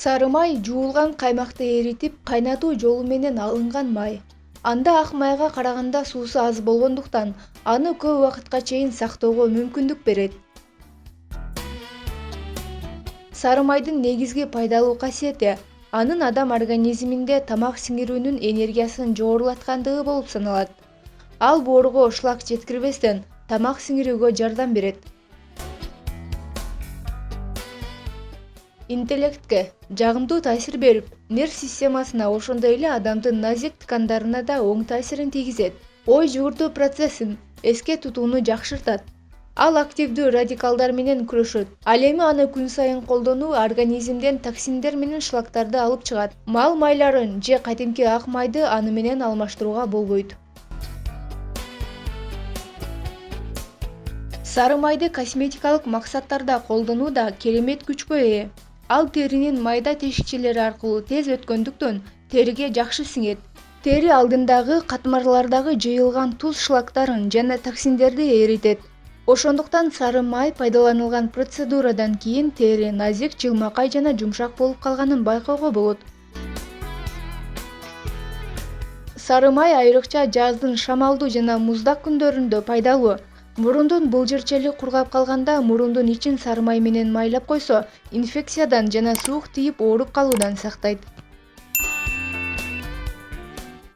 Сары май жуулган каймакты эритип кайнатуу жолу менен алынган май. Анда ак майга караганда суусу аз болгондуктан аны көп убакытка чейин сактоого мүмкүндүк берет. Сары майдын негизги пайдалуу касиети анын адам организминде тамак сиңирүүнүн энергиясын жогорулаткандыгы болуп саналат. Ал боорго шлак жеткирбестен тамак сиңирүүгө жардам берет. Интеллектке жагымдуу таасир берип, нерв системасына ошондой эле адамдын назик ткандарына да оң таасирин тийгизет. Ой жүгүртүү процессин, эске тутууну жакшыртат. Ал активдүү радикалдар менен күрөшөт. Ал эми аны күн сайын колдонуу организмден токсиндер менен шлактарды алып чыгат. Мал майларын же кадимки ак майды аны менен алмаштырууга болбойт. Сары майды косметикалык максаттарда колдонуу да керемет күчкө ээ. Ал теринин майда тешикчелери аркылуу тез өткөндүктөн териге жакшы сиңет. Тери алдындагы катмарлардагы жыйылган туз шлактарын жана токсиндерди эритет. Ошондуктан сары май пайдаланылган процедурадан кийин тери назик, жылмакай жана жумшак болуп калганын байкоого болот. Сары май айрыкча жаздын шамалдуу жана муздак күндөрүндө пайдалуу. Мурундун былжырчелик кургап калганда мурундун ичин сары май менен майлап койсо, инфекциядан жана суук тийип ооруп калуудан сактайт.